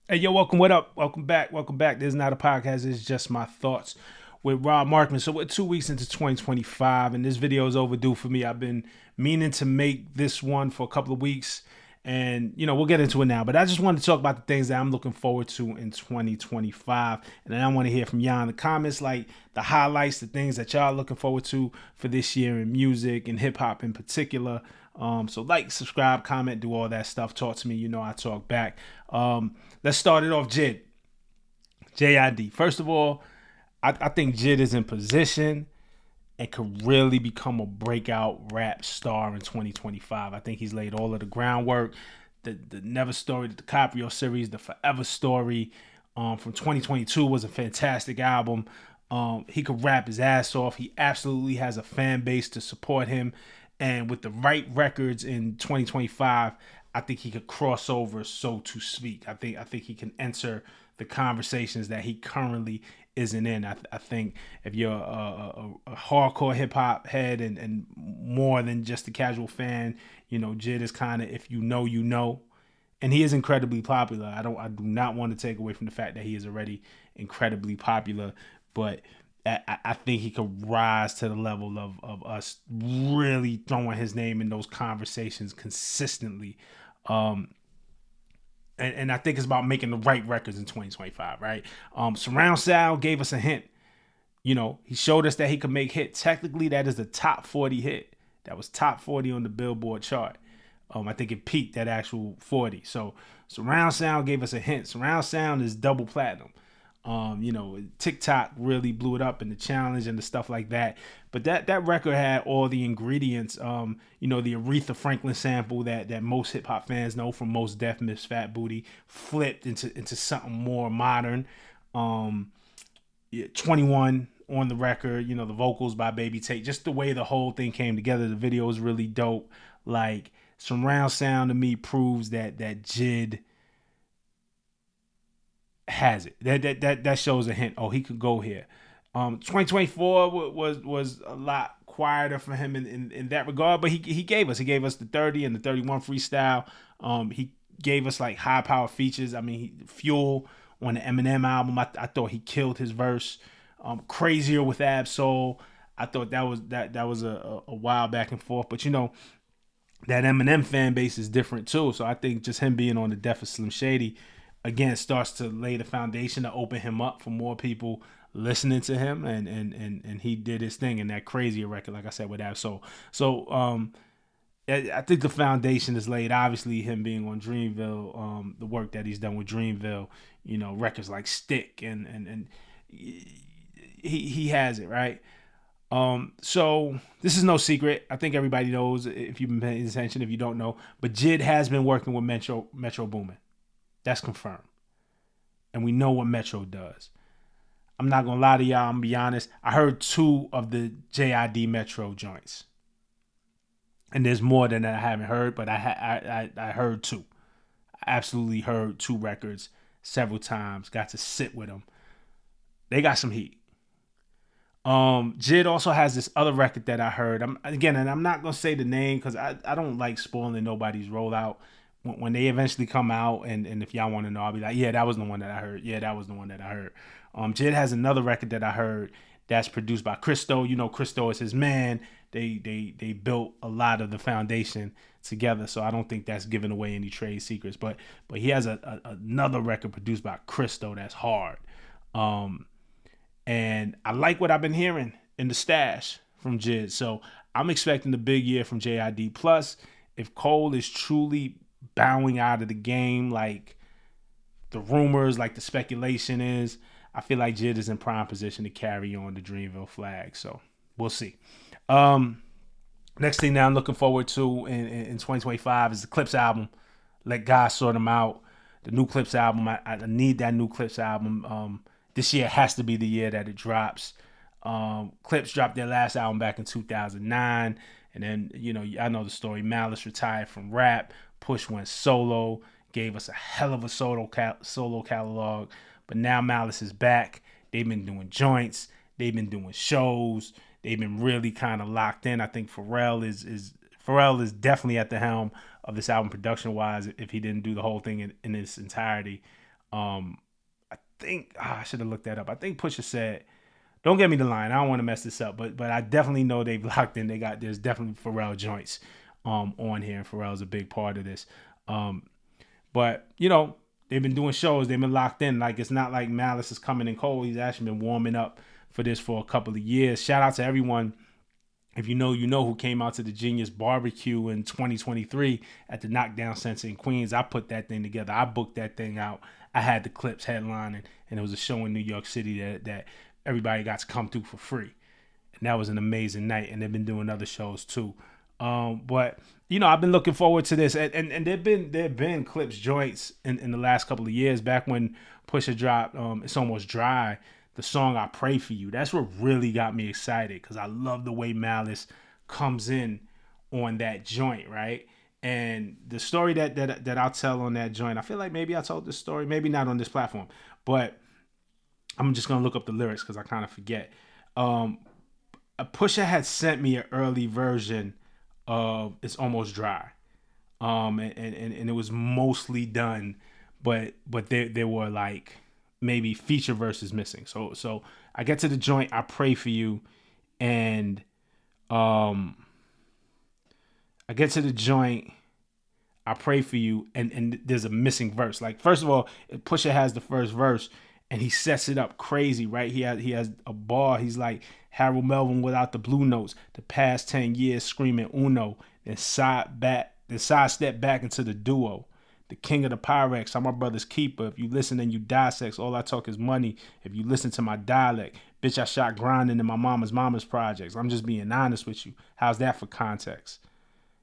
Hey, yo, welcome. What up? Welcome back. Welcome back. This is not a podcast. It's just my thoughts with Rob Markman. So we're 2 weeks into 2025, and this video is overdue for me. I've been meaning to make this one for a couple of weeks, and we'll get into it now. But I just wanted to talk about the things that I'm looking forward to in 2025, and then I want to hear from y'all in the comments, like the highlights, the things that y'all looking forward to for this year in music and hip hop in particular. So like, subscribe, comment, do all that stuff. Talk to me. I talk back. Let's start it off. J.I.D. First of all, I think J.I.D is in position and could really become a breakout rap star in 2025. I think he's laid all of the groundwork. The Never Story, the DiCaprio series, the Forever Story from 2022 was a fantastic album. He could rap his ass off. He absolutely has a fan base to support him. And with the right records in 2025, I think he could cross over, so to speak. I think he can enter the conversations that he currently isn't in. I think if you're a hardcore hip hop head and more than just a casual fan, Jid is kind of, if you know, you know, and he is incredibly popular. I do not want to take away from the fact that he is already incredibly popular, but I think he could rise to the level of us really throwing his name in those conversations consistently. Um, and I think it's about making the right records in 2025, right? Surround Sound gave us a hint. He showed us that he could make hit. Technically, that is the top 40 hit. That was top 40 on the Billboard chart. I think it peaked at actual 40. So Surround Sound gave us a hint. Surround Sound is double platinum. TikTok really blew it up in the challenge and the stuff like that. But that record had all the ingredients. The Aretha Franklin sample that most hip hop fans know from Mos Def, Miss Fat Booty, flipped into something more modern. 21 on the record, the vocals by Baby Tate, just the way the whole thing came together. The video was really dope. Like, Surround Sound to me proves that Jid has it. That shows a hint. Oh, he could go here. 2024 was a lot quieter for him in that regard, but he gave us the 30 and the 31 freestyle. He gave us like high power features. I mean, Fuel on the Eminem album, I thought he killed his verse. Crazier with Ab Soul, I thought that was a wild back and forth. But that Eminem fan base is different too. So I think just him being on the Death of Slim Shady again starts to lay the foundation to open him up for more people listening to him, and he did his thing in that Crazier record, like I said, with that. So I think the foundation is laid. Obviously, him being on Dreamville, the work that he's done with Dreamville, records like Stick, and he has it right. So this is no secret. I think everybody knows if you've been paying attention. If you don't know, but Jid has been working with Metro Boomin. That's confirmed. And we know what Metro does. I'm not gonna lie to y'all, I'm gonna be honest. I heard two of the J.I.D. Metro joints. And there's more than that I haven't heard, but I heard two. I absolutely heard two records several times. Got to sit with them. They got some heat. Jid also has this other record that I heard. And I'm not gonna say the name because I don't like spoiling nobody's rollout. When they eventually come out, and if y'all want to know, I'll be like, yeah, that was the one that I heard. Yeah, that was the one that I heard. Jid has another record that I heard that's produced by Christo. Christo is his man. They built a lot of the foundation together, so I don't think that's giving away any trade secrets. But he has another record produced by Christo that's hard. And I like what I've been hearing in the stash from Jid. So I'm expecting the big year from J.I.D. Plus, if Cole is truly bowing out of the game, like the rumors, like the speculation is, I feel like Jid is in prime position to carry on the Dreamville flag. So we'll see. Next thing that I'm looking forward to in 2025 is the Clipse album. Let God sort them out. The new Clipse album. I need that new Clipse album. This year has to be the year that it drops. Clipse dropped their last album back in 2009. And then, I know the story. Malice retired from rap. Push went solo. Gave us a hell of a solo catalog. But now Malice is back. They've been doing joints. They've been doing shows. They've been really kind of locked in. I think Pharrell is definitely at the helm of this album production wise. If he didn't do the whole thing in its entirety, I think I should have looked that up. I think Pusha said, don't get me the line, I don't want to mess this up, but I definitely know they've locked in. There's definitely Pharrell joints on here, and Pharrell's a big part of this. But they've been doing shows, they've been locked in. Like, it's not like Malice is coming in cold. He's actually been warming up for this for a couple of years. Shout out to everyone. If you know, who came out to the Genius Barbecue in 2023 at the Knockdown Center in Queens. I put that thing together. I booked that thing out. I had the Clipse headlining, and it was a show in New York City that everybody got to come through for free. And that was an amazing night, and they've been doing other shows too. But I've been looking forward to this, and there've been Clipse joints in the last couple of years. Back when Pusha dropped It's Almost Dry, the song I Pray For You, that's what really got me excited, because I love the way Malice comes in on that joint, right? And the story that I'll tell on that joint, I feel like maybe I told this story, maybe not on this platform, but I'm just gonna look up the lyrics because I kind of forget. Pusha had sent me an early version of It's Almost Dry, and it was mostly done, but there were like maybe feature verses missing. So I get to the joint, I Pray For You, and I get to the joint, I Pray For You, and there's a missing verse. Like, first of all, Pusha has the first verse, and he sets it up crazy, right? He has a bar. He's like, Harold Melvin without the blue notes, the past 10 years screaming Uno, then sidestep back into the duo. The king of the Pyrex, I'm my brother's keeper. If you listen and you dissect, all I talk is money. If you listen to my dialect, bitch, I shot grinding in my mama's projects. I'm just being honest with you. How's that for context?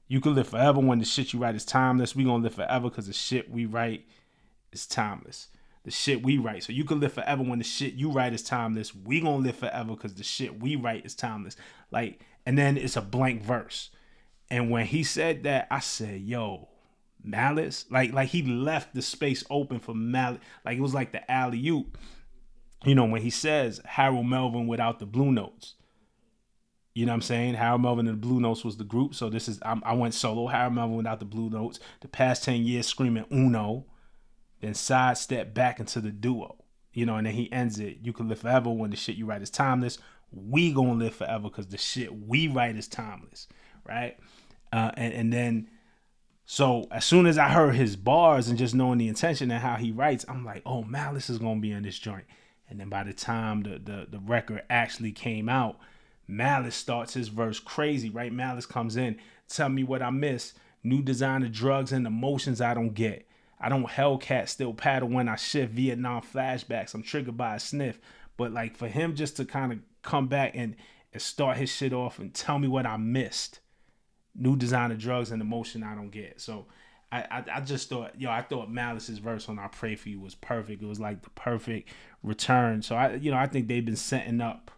You can live forever when the shit you write is timeless. We gonna live forever because the shit we write is timeless. The shit we write. So you can live forever when the shit you write is timeless. We gonna live forever because the shit we write is timeless. Like, and then it's a blank verse. And when he said that, I said, yo, Malice, like he left the space open for Malice. Like, it was like the alley-oop, when he says Harold Melvin without the blue notes. You know what I'm saying? Harold Melvin and the Blue Notes was the group. So this is, I went solo. Harold Melvin without the blue notes. The past 10 years screaming Uno. Then sidestep back into the duo. And then he ends it. You can live forever when the shit you write is timeless. We gonna live forever because the shit we write is timeless. Right? And then, so as soon as I heard his bars and just knowing the intention and how he writes, I'm like, oh, Malice is gonna be in this joint. And then by the time the record actually came out, Malice starts his verse crazy, right? Malice comes in, tell me what I miss. New designer drugs and emotions I don't get. I don't Hellcat, still paddle when I shift. Vietnam flashbacks, I'm triggered by a sniff. But like, for him just to kind of come back and start his shit off and tell me what I missed. New designer drugs and emotion I don't get. So I just thought, I thought Malice's verse on I Pray For You was perfect. It was like the perfect return. So I think they've been setting up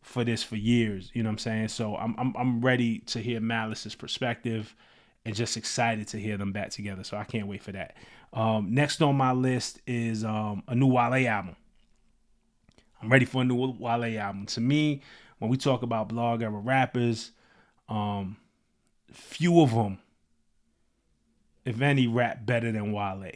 for this for years. You know what I'm saying? So I'm ready to hear Malice's perspective and just excited to hear them back together. So I can't wait for that. Next on my list is a new Wale album. I'm ready for a new Wale album. To me, when we talk about blog era rappers, few of them, if any, rap better than Wale.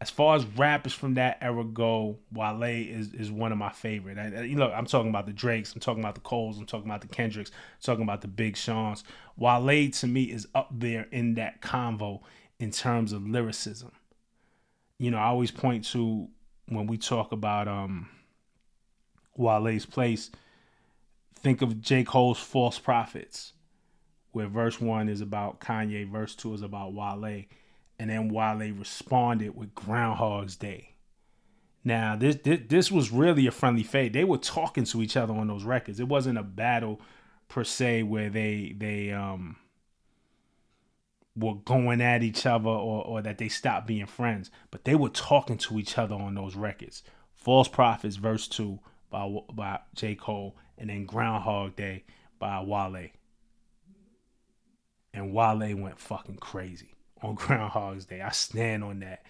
As far as rappers from that era go, Wale is one of my favorite. I'm talking about the Drakes, I'm talking about the Coles, I'm talking about the Kendricks, I'm talking about the Big Seans. Wale, to me, is up there in that convo in terms of lyricism. I always point to, when we talk about Wale's place, think of J. Cole's False Prophets, where verse 1 is about Kanye, verse 2 is about Wale. And then Wale responded with Groundhog's Day. Now, this was really a friendly fade. They were talking to each other on those records. It wasn't a battle per se where they were going at each other or that they stopped being friends. But they were talking to each other on those records. False Prophets, verse 2 by J. Cole, and then Groundhog Day by Wale. And Wale went fucking crazy on Groundhog's Day. I stand on that.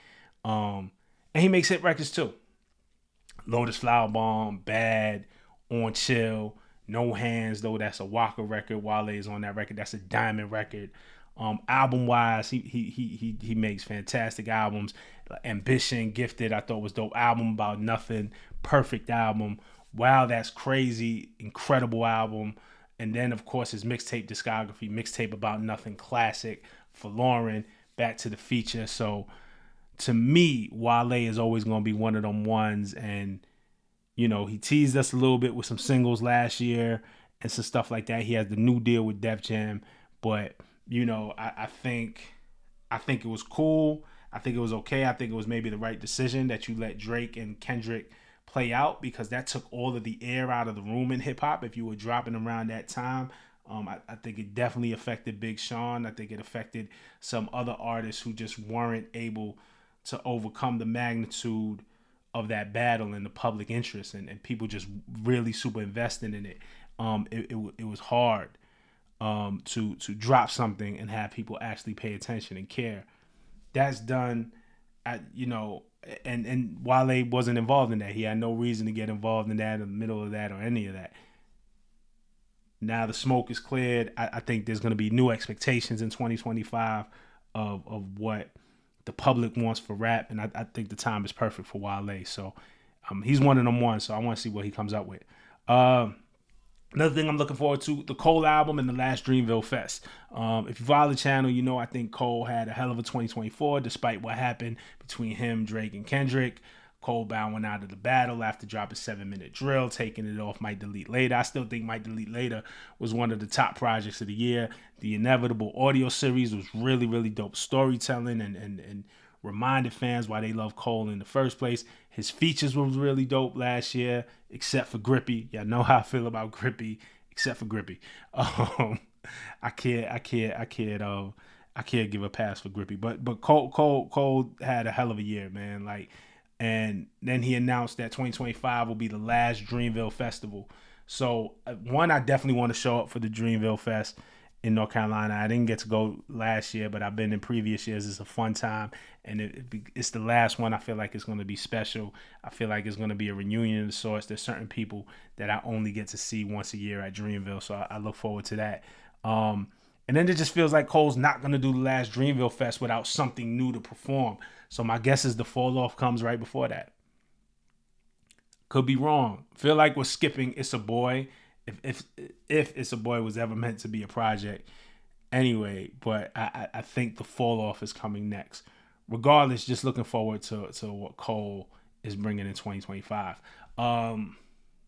And he makes hit records too. Lotus Flower Bomb, Bad, On Chill, No Hands, though that's a Waka record. Wale is on that record. That's a diamond record. Album wise, he makes fantastic albums. Ambition, Gifted, I thought was dope. Album About Nothing, perfect album. Wow, That's Crazy, incredible album. And then of course his mixtape discography, Mixtape About Nothing, classic. For Lauren, Back to the Feature. So to me, Wale is always going to be one of them ones. And you know, he teased us a little bit with some singles last year and some stuff like that. He has the new deal with Def Jam, but you know, I think it was cool. I think it was okay. I think it was maybe the right decision that you let Drake and Kendrick play out, because that took all of the air out of the room in hip hop. If you were dropping around that time, I think it definitely affected Big Sean. I think it affected some other artists who just weren't able to overcome the magnitude of that battle and the public interest, and people just really super invested in it. It was hard to drop something and have people actually pay attention and care. That's done at, you know, and Wale wasn't involved in that. He had no reason to get involved in that, in the middle of that, or any of that. Now the smoke is cleared. I think there's going to be new expectations in 2025 of what the public wants for rap, and I think the time is perfect for Wale. So he's one of them ones. So I want to see what he comes up with. Another thing I'm looking forward to, the Cole album and the last Dreamville Fest. If you follow the channel, you know I think Cole had a hell of a 2024, despite what happened between him, Drake, and Kendrick. Cole bowing out of the battle after dropping 7-minute drill, taking it off Might Delete Later. I still think Might Delete Later was one of the top projects of the year. The Inevitable audio series was really, really dope storytelling and reminded fans why they love Cole in the first place. His features was really dope last year, except for Grippy. Y'all know how I feel about Grippy, except for Grippy. I can't give a pass for Grippy. But Cole had a hell of a year, man. Like, and then he announced that 2025 will be the last Dreamville Festival. So one, I definitely want to show up for the Dreamville Fest in North Carolina. I didn't get to go last year, but I've been in previous years. It's a fun time, and it's the last one. I feel like it's going to be special. I feel like it's going to be a reunion of sorts. There's certain people that I only get to see once a year at Dreamville, so I look forward to that. And then it just feels like Cole's not going to do the last Dreamville Fest without something new to perform. So my guess is the fall off comes right before that. Could be wrong. Feel like we're skipping It's a Boy. If It's a Boy was ever meant to be a project anyway, but I think the fall off is coming next. Regardless, just looking forward to what Cole is bringing in 2025.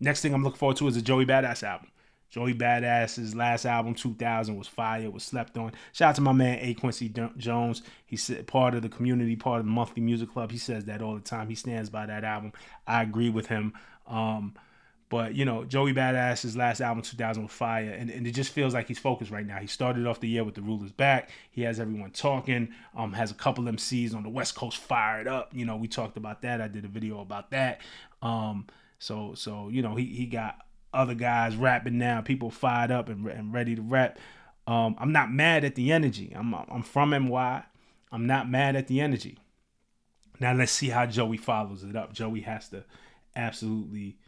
Next thing I'm looking forward to is the Joey Badass album. Joey Badass's last album, 2000, was fire. It was slept on. Shout out to my man A. Quincy Jones. He's part of the community, part of the Monthly Music Club. He says that all the time. He stands by that album. I agree with him. But, you know, Joey Badass's last album, 2000, was fire. And it just feels like he's focused right now. He started off the year with The Ruler's Back. He has everyone talking. Has a couple MCs on the West Coast fired up. You know, we talked about that. I did a video about that. So you know, he got other guys rapping now. People fired up and ready to rap. I'm not mad at the energy. I'm from NY. I'm not mad at the energy. Now let's see how Joey follows it up. Joey has to absolutely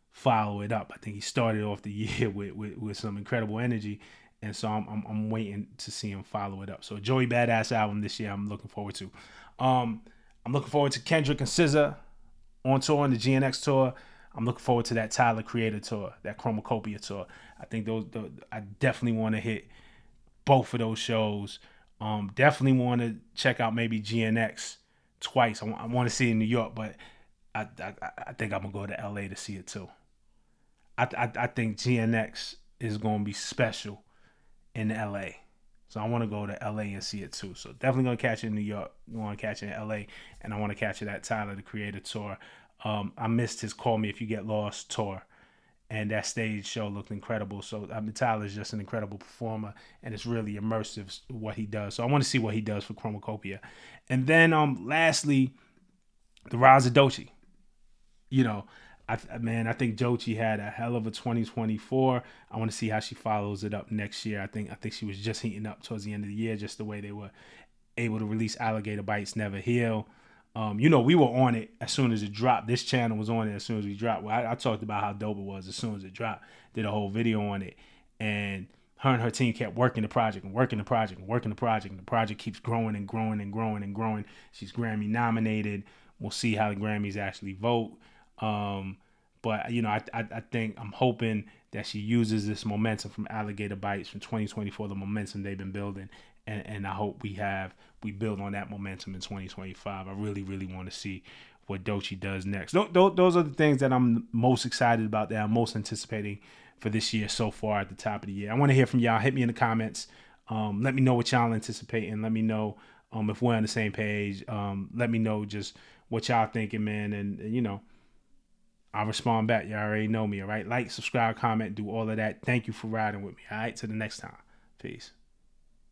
follow it up. I think he started off the year with some incredible energy, and so I'm waiting to see him follow it up. So Joey Badass album this year, I'm looking forward to. I'm looking forward to Kendrick and SZA on tour, on the GNX tour. I'm looking forward to that Tyler Creator tour, that Chromacopia tour. I think I definitely want to hit both of those shows. Definitely want to check out maybe GNX twice. I want to see it in New York, but I think I'm gonna go to LA to see it too. I think GNX is gonna be special in LA, so I want to go to LA and see it too. So definitely gonna catch it in New York. I want to catch it in LA, and I want to catch it at Tyler the Creator tour. I missed his Call Me If You Get Lost tour, and that stage show looked incredible. So Tyler's just an incredible performer, and it's really immersive what he does. So I want to see what he does for Chromacopia. And then lastly, the rise of Doechii. You know, I think Doechii had a hell of a 2024. I want to see how she follows it up next year. I think she was just heating up towards the end of the year, just the way they were able to release Alligator Bites Never Heal. You know, we were on it as soon as it dropped. This channel was on it as soon as we dropped. Well, I talked about how dope it was as soon as it dropped. Did a whole video on it. And her and her team kept working the project and working the project and working the project, and the project keeps growing and growing and growing and growing. She's Grammy nominated. We'll see how the Grammys actually vote. But I think I'm hoping that she uses this momentum from Alligator Bites from 2024, the momentum they've been building, and I hope we build on that momentum in 2025. I really, really want to see what Doechii does next. Those are the things that I'm most excited about, that I'm most anticipating for this year so far at the top of the year. I want to hear from y'all. Hit me in the comments. Let me know what y'all anticipating. Let me know if we're on the same page. Let me know just what y'all thinking, man. And I'll respond back. Y'all already know me, all right? Like, subscribe, comment, do all of that. Thank you for riding with me, all right? Till the next time. Peace.